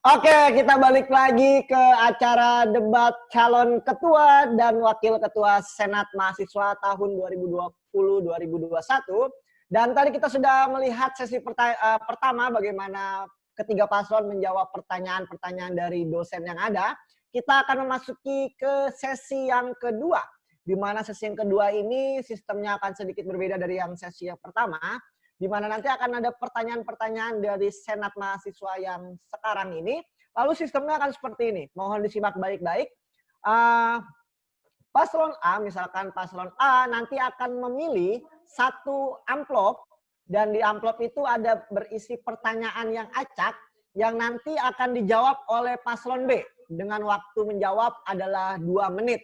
Oke, kita balik lagi ke acara debat calon ketua dan wakil ketua Senat Mahasiswa tahun 2020-2021. Dan tadi kita sudah melihat sesi pertama bagaimana ketiga paslon menjawab pertanyaan-pertanyaan dari dosen yang ada. Kita akan memasuki ke sesi yang kedua, di mana sesi yang kedua ini sistemnya akan sedikit berbeda dari yang sesi yang pertama, di mana nanti akan ada pertanyaan-pertanyaan dari Senat Mahasiswa yang sekarang ini. Lalu sistemnya akan seperti ini. Mohon disimak baik-baik. Paslon A, misalkan paslon A nanti akan memilih satu amplop, dan di amplop itu ada berisi pertanyaan yang acak, yang nanti akan dijawab oleh paslon B. Dengan waktu menjawab adalah 2 menit.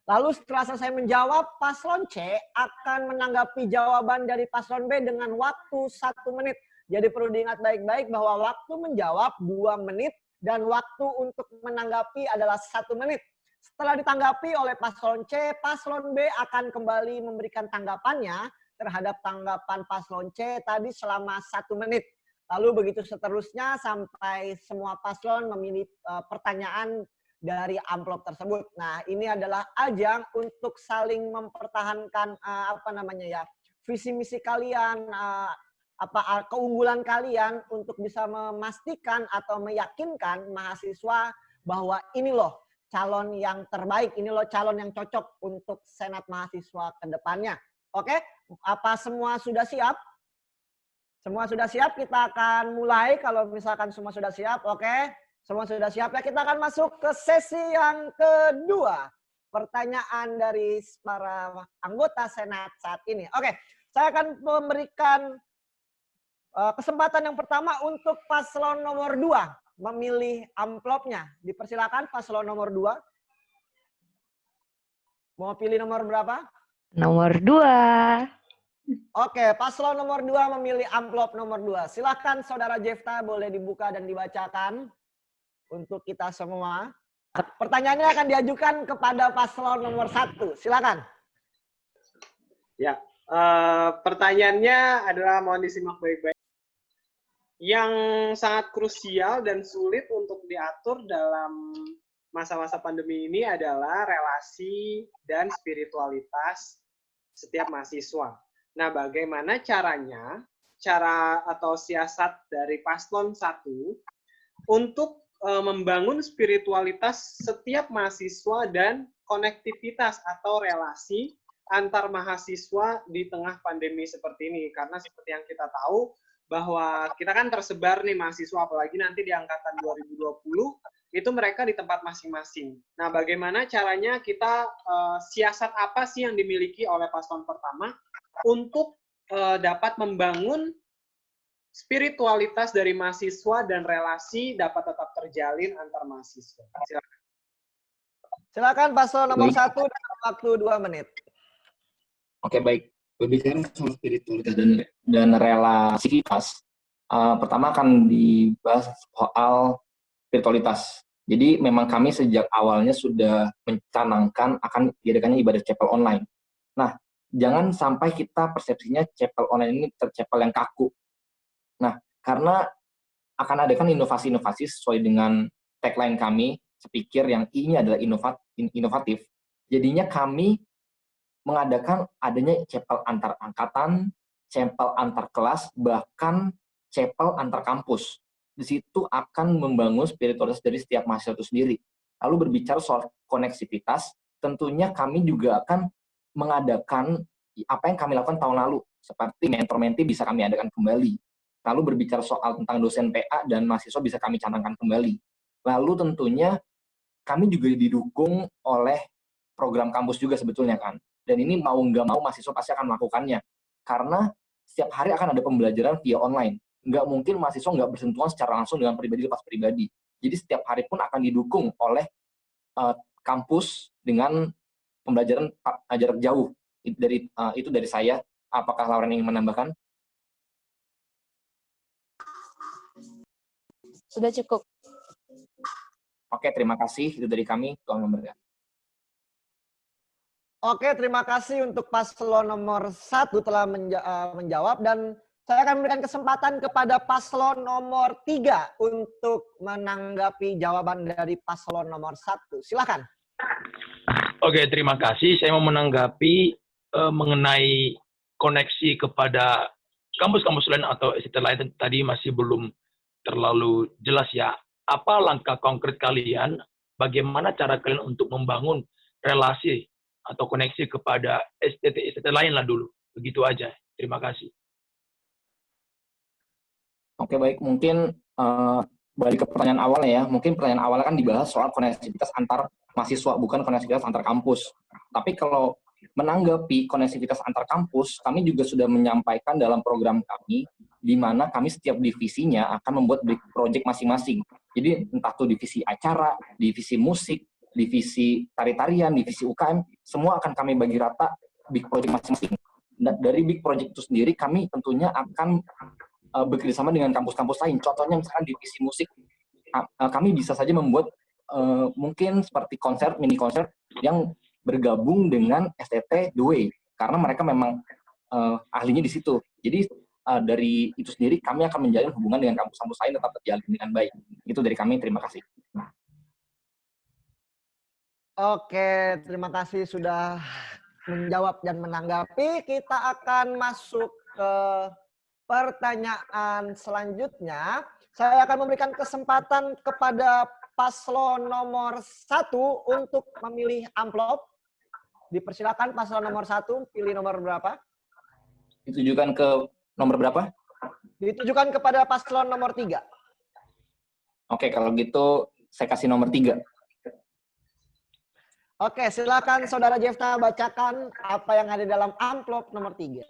Lalu setelah selesai menjawab, paslon C akan menanggapi jawaban dari paslon B dengan waktu 1 menit. Jadi perlu diingat baik-baik bahwa waktu menjawab 2 menit dan waktu untuk menanggapi adalah 1 menit. Setelah ditanggapi oleh paslon C, paslon B akan kembali memberikan tanggapannya terhadap tanggapan paslon C tadi selama 1 menit. Lalu begitu seterusnya sampai semua paslon memilih pertanyaan dari amplop tersebut. Nah, ini adalah ajang untuk saling mempertahankan visi misi kalian, keunggulan kalian untuk bisa memastikan atau meyakinkan mahasiswa bahwa ini loh calon yang terbaik, ini loh calon yang cocok untuk Senat Mahasiswa ke depannya. Oke, apa semua sudah siap? Semua sudah siap, kita akan mulai kalau misalkan semua sudah siap, oke? Semua sudah siap ya, kita akan masuk ke sesi yang kedua. Pertanyaan dari para anggota Senat saat ini. Oke, saya akan memberikan kesempatan yang pertama untuk paslon nomor 2 memilih amplopnya. Dipersilakan paslon nomor 2. Mau pilih nomor berapa? Nomor 2. Oke, paslon nomor 2 memilih amplop nomor 2. Silakan Saudara Jefta, boleh dibuka dan dibacakan untuk kita semua. Pertanyaannya akan diajukan kepada paslon nomor 1. Silakan. Ya, pertanyaannya adalah mohon disimak baik-baik. Yang sangat krusial dan sulit untuk diatur dalam masa-masa pandemi ini adalah relasi dan spiritualitas setiap mahasiswa. Nah, bagaimana caranya, cara atau siasat dari paslon 1 untuk membangun spiritualitas setiap mahasiswa dan konektivitas atau relasi antar mahasiswa di tengah pandemi seperti ini. Karena seperti yang kita tahu, bahwa kita kan tersebar nih mahasiswa, apalagi nanti di angkatan 2020, itu mereka di tempat masing-masing. Nah, bagaimana caranya kita, siasat apa sih yang dimiliki oleh paslon pertama untuk dapat membangun spiritualitas dari mahasiswa dan relasi dapat tetap terjalin antar mahasiswa. Silakan. Silakan paslon nomor 1 dalam waktu 2 menit. Oke, baik. Berbicara soal spiritualitas dan relasivitas, pertama akan dibahas soal spiritualitas. Jadi memang kami sejak awalnya sudah mencanangkan akan diadakannya ibadah chapel online. Nah, jangan sampai kita persepsinya chapel online ini chapel yang kaku. Nah, karena akan adakan inovasi-inovasi sesuai dengan tagline kami, sepikir yang ini adalah inovatif. Jadinya kami mengadakan adanya chapel antar angkatan, chapel antar kelas, bahkan chapel antar kampus. Di situ akan membangun spiritualitas dari setiap mahasiswa itu sendiri. Lalu berbicara soal koneksivitas, tentunya kami juga akan mengadakan apa yang kami lakukan tahun lalu, seperti mentor-menti bisa kami adakan kembali. Lalu berbicara soal tentang dosen PA dan mahasiswa bisa kami canangkan kembali. Lalu tentunya kami juga didukung oleh program kampus juga sebetulnya kan. Dan ini mau nggak mau mahasiswa pasti akan melakukannya. Karena setiap hari akan ada pembelajaran via online. Nggak mungkin mahasiswa nggak bersentuhan secara langsung dengan pribadi lepas pribadi. Jadi setiap hari pun akan didukung oleh kampus dengan pembelajaran jarak jauh. Itu dari saya. Apakah Lauren ingin menambahkan? Sudah cukup. Oke, terima kasih. Itu dari kami. Tuhan memberkati. Oke, terima kasih untuk paslon nomor 1 telah menjawab, dan Saya akan memberikan kesempatan kepada paslon nomor 3 untuk menanggapi jawaban dari paslon nomor 1. Silakan. Oke, terima kasih. Saya mau menanggapi mengenai koneksi kepada kampus-kampus lain atau STT lain tadi masih belum terlalu jelas ya. Apa langkah konkret kalian? Bagaimana cara kalian untuk membangun relasi atau koneksi kepada STT lain lah dulu. Begitu aja. Terima kasih. Oke, baik. Mungkin balik ke pertanyaan awalnya ya. Mungkin pertanyaan awalnya kan dibahas soal koneksivitas antar mahasiswa, bukan koneksivitas antar kampus. Tapi kalau menanggapi koneksivitas antar kampus, kami juga sudah menyampaikan dalam program kami, di mana kami setiap divisinya akan membuat big project masing-masing. Jadi entah itu divisi acara, divisi musik, divisi tari-tarian, divisi UKM, semua akan kami bagi rata big project masing-masing. Dan dari big project itu sendiri, kami tentunya akan bekerjasama dengan kampus-kampus lain. Contohnya misalkan divisi musik, kami bisa saja membuat mungkin seperti konser, mini konser yang bergabung dengan STT The Way, karena mereka memang ahlinya di situ. Jadi dari itu sendiri kami akan menjalin hubungan dengan kampus-kampus lain tetap terjalin dengan baik. Itu dari kami, terima kasih. Oke, terima kasih sudah menjawab dan menanggapi. Kita akan masuk ke pertanyaan selanjutnya. Saya akan memberikan kesempatan kepada paslon nomor 1 untuk memilih amplop. Dipersilakan paslon nomor 1, pilih nomor berapa? Ditujukan ke nomor berapa? Ditujukan kepada paslon nomor 3. Oke, kalau gitu saya kasih nomor 3. Oke, silakan Saudara Jefta bacakan apa yang ada dalam amplop nomor 3.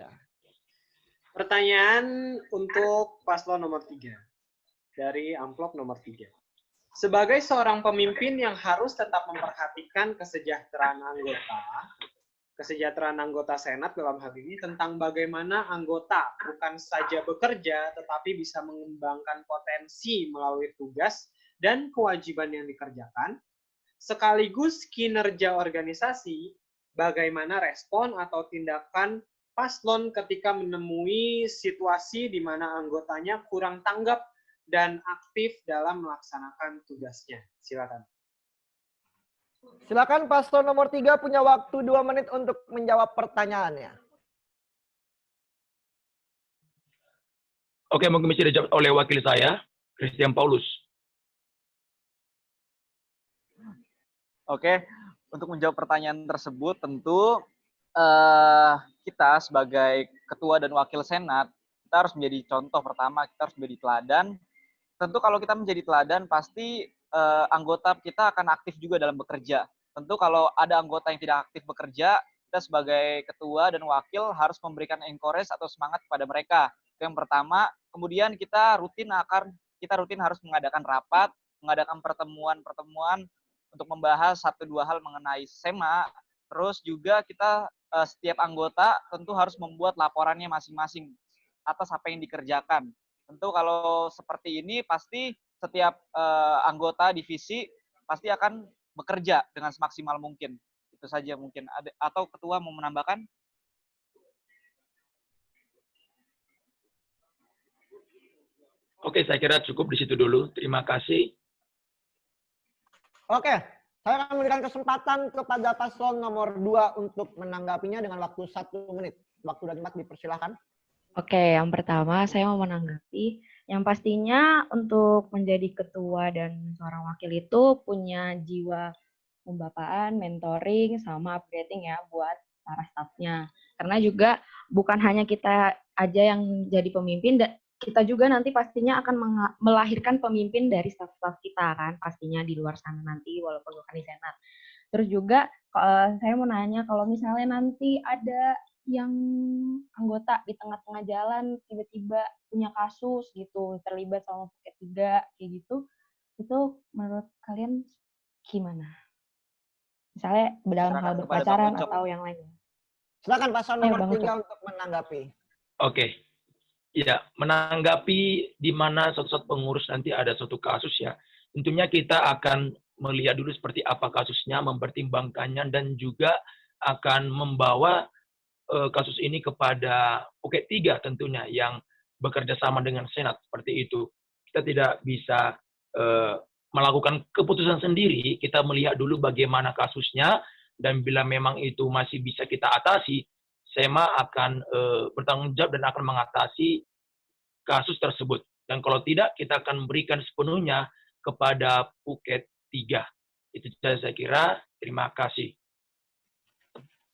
Pertanyaan untuk paslon nomor 3 dari amplop nomor 3. Sebagai seorang pemimpin yang harus tetap memperhatikan kesejahteraan anggota Senat dalam hal ini tentang bagaimana anggota bukan saja bekerja tetapi bisa mengembangkan potensi melalui tugas dan kewajiban yang dikerjakan, sekaligus kinerja organisasi, bagaimana respon atau tindakan paslon ketika menemui situasi di mana anggotanya kurang tanggap dan aktif dalam melaksanakan tugasnya. Silakan. Silakan paslon nomor 3 punya waktu 2 menit untuk menjawab pertanyaannya. Oke, mungkin bisa dijawab oleh wakil saya, Christian Paulus. Oke, untuk menjawab pertanyaan tersebut tentu kita sebagai ketua dan wakil Senat, kita harus menjadi contoh pertama, kita harus menjadi teladan. Tentu kalau kita menjadi teladan, pasti anggota kita akan aktif juga dalam bekerja. Tentu kalau ada anggota yang tidak aktif bekerja, kita sebagai ketua dan wakil harus memberikan encourage atau semangat kepada mereka. Itu yang pertama. Kemudian kita rutin harus mengadakan rapat, mengadakan pertemuan untuk membahas 1-2 hal mengenai SEMA. Terus juga kita setiap anggota tentu harus membuat laporannya masing-masing atas apa yang dikerjakan. Tentu kalau seperti ini pasti setiap anggota divisi pasti akan bekerja dengan semaksimal mungkin. Itu saja mungkin. Atau ketua mau menambahkan? Oke, saya kira cukup di situ dulu. Terima kasih. Oke, saya akan memberikan kesempatan kepada paslon nomor 2 untuk menanggapinya dengan waktu 1 menit. Waktu dan tempat dipersilakan. Oke, yang pertama saya mau menanggapi. Yang pastinya untuk menjadi ketua dan seorang wakil itu punya jiwa pembapaan, mentoring, sama upgrading ya buat para stafnya. Karena juga bukan hanya kita aja yang jadi pemimpin, kita juga nanti pastinya akan melahirkan pemimpin dari staf-staf kita kan, pastinya di luar sana nanti walaupun bukan di Senat. Terus juga saya mau nanya kalau misalnya nanti ada yang anggota di tengah-tengah jalan tiba-tiba punya kasus gitu, terlibat sama P3 kayak gitu, itu menurut kalian gimana? Misalnya dalam hal berpacaran atau yang lainnya. Silakan paslon nomor 3 untuk menanggapi. Oke. Ya, menanggapi di mana suatu pengurus nanti ada suatu kasus ya, tentunya kita akan melihat dulu seperti apa kasusnya, mempertimbangkannya, dan juga akan membawa kasus ini kepada P3 tentunya yang bekerja sama dengan Senat seperti itu. Kita tidak bisa melakukan keputusan sendiri, kita melihat dulu bagaimana kasusnya, dan bila memang itu masih bisa kita atasi, SEMA akan bertanggung jawab dan akan mengatasi kasus tersebut. Dan kalau tidak, kita akan memberikan sepenuhnya kepada Phuket 3. Itu saya kira. Terima kasih.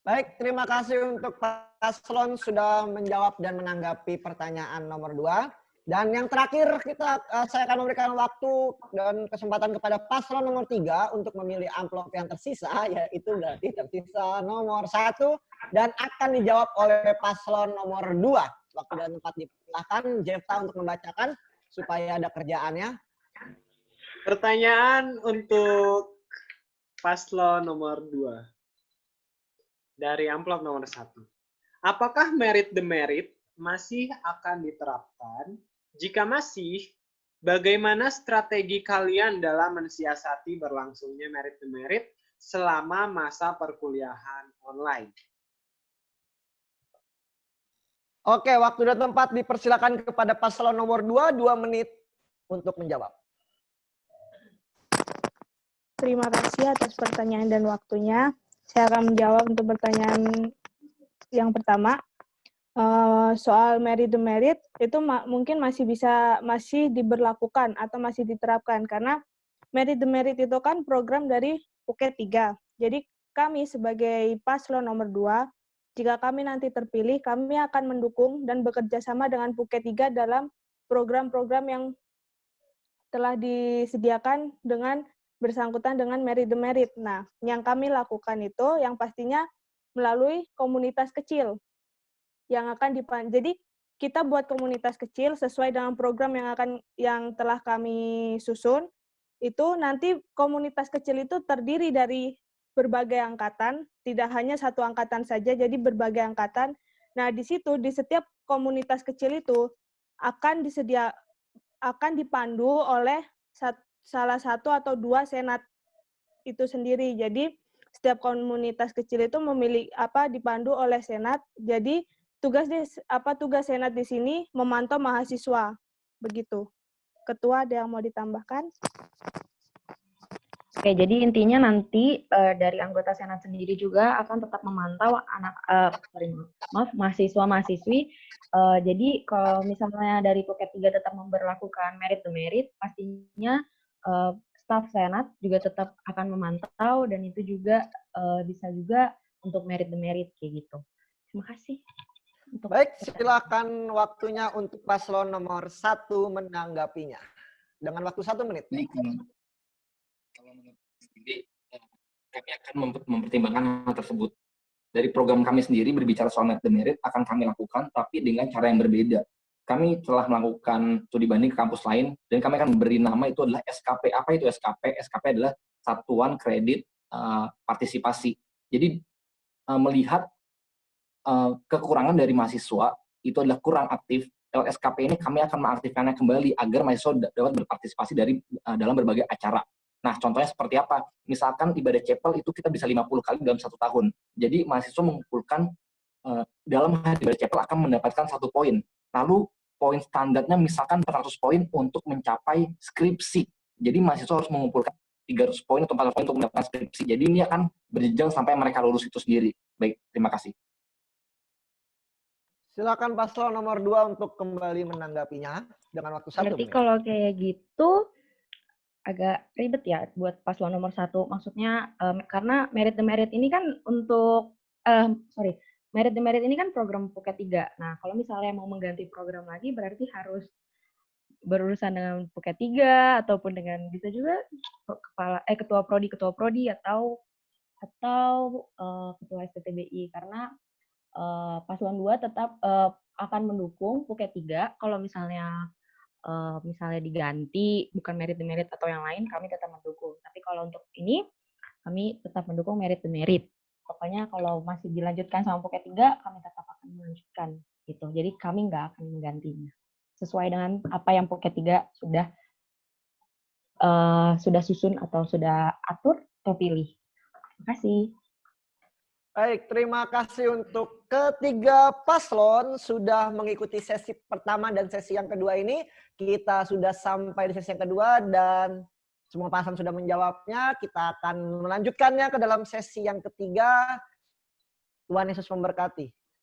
Baik, terima kasih untuk paslon sudah menjawab dan menanggapi pertanyaan nomor 2. Dan yang terakhir saya akan memberikan waktu dan kesempatan kepada paslon nomor 3 untuk memilih amplop yang tersisa, yaitu berarti tersisa nomor 1 dan akan dijawab oleh paslon nomor 2. Waktu dan tempat dipersilahkan Jefta untuk membacakan supaya ada kerjaannya. Pertanyaan untuk paslon nomor 2 dari amplop nomor 1. Apakah merit demerit masih akan diterapkan? Jika masih, bagaimana strategi kalian dalam mensiasati berlangsungnya merit demerit selama masa perkuliahan online? Oke, waktu dan tempat dipersilakan kepada paslon nomor 2, 2 menit untuk menjawab. Terima kasih atas pertanyaan dan waktunya. Saya akan menjawab untuk pertanyaan yang pertama. Soal merit demerit itu mungkin masih diberlakukan atau masih diterapkan karena merit demerit itu kan program dari Phuket 3. Jadi kami sebagai paslon nomor 2, jika kami nanti terpilih, kami akan mendukung dan bekerja sama dengan Phuket 3 dalam program-program yang telah disediakan dengan bersangkutan dengan merit demerit. Nah, yang kami lakukan itu yang pastinya melalui komunitas kecil yang akan jadi kita buat komunitas kecil sesuai dengan program yang telah kami susun. Itu nanti komunitas kecil itu terdiri dari berbagai angkatan, tidak hanya satu angkatan saja, jadi berbagai angkatan. Nah, di situ di setiap komunitas kecil itu akan dipandu oleh salah satu atau 2 senat itu sendiri. Jadi setiap komunitas kecil itu dipandu oleh senat. Jadi tugas senat di sini memantau mahasiswa. Begitu. Ketua, ada yang mau ditambahkan? Oke, jadi intinya nanti dari anggota senat sendiri juga akan tetap memantau mahasiswa-mahasiswi. Jadi kalau misalnya dari Phuket 3 tetap memberlakukan merit demerit, pastinya staf senat juga tetap akan memantau, dan itu juga bisa juga untuk merit demerit kayak gitu. Terima kasih. Baik, silakan waktunya untuk paslon nomor 1 menanggapinya. Dengan waktu 1 menit. Baik, kalau menurut sendiri, kami akan mempertimbangkan hal tersebut. Dari program kami sendiri berbicara soal merit demerit akan kami lakukan, tapi dengan cara yang berbeda. Kami telah melakukan studi banding ke kampus lain, dan kami akan memberi nama itu adalah SKP. Apa itu SKP? SKP adalah Satuan Kredit Partisipasi. Jadi melihat kekurangan dari mahasiswa itu adalah kurang aktif. Lewat SKP ini kami akan mengaktifkannya kembali agar mahasiswa dapat berpartisipasi dalam berbagai acara. Nah, contohnya seperti apa? Misalkan ibadah chapel itu kita bisa 50 kali dalam 1 tahun. Jadi mahasiswa mengumpulkan dalam hari ibadah chapel akan mendapatkan 1 poin. Lalu poin standarnya misalkan 400 poin untuk mencapai skripsi. Jadi mahasiswa harus mengumpulkan 300 poin atau 400 poin untuk mendapatkan skripsi. Jadi ini akan berjenjang sampai mereka lulus itu sendiri. Baik, terima kasih. Silakan paslon nomor 2 untuk kembali menanggapinya dengan waktu 1 Berarti menit. kalau kayak gitu agak ribet ya buat paslon nomor 1. Maksudnya karena merit demerit ini kan merit demerit ini kan program Phuket 3. Nah, kalau misalnya mau mengganti program lagi berarti harus berurusan dengan Phuket 3 ataupun dengan bisa juga ketua prodi atau ketua STTBI, karena paslon 2 tetap akan mendukung Phuket 3 kalau misalnya diganti bukan merit demerit atau yang lain, kami tetap mendukung. Tapi kalau untuk ini kami tetap mendukung merit demerit. Pokoknya kalau masih dilanjutkan sama Phuket 3, kami tetap akan melanjutkan gitu. Jadi kami nggak akan menggantinya. Sesuai dengan apa yang Phuket 3 sudah susun atau sudah atur atau pilih. Terima kasih. Baik, terima kasih untuk ketiga paslon sudah mengikuti sesi pertama dan sesi yang kedua ini. Kita sudah sampai di sesi yang kedua dan semua paslon sudah menjawabnya. Kita akan melanjutkannya ke dalam sesi yang ketiga. Tuhan Yesus memberkati.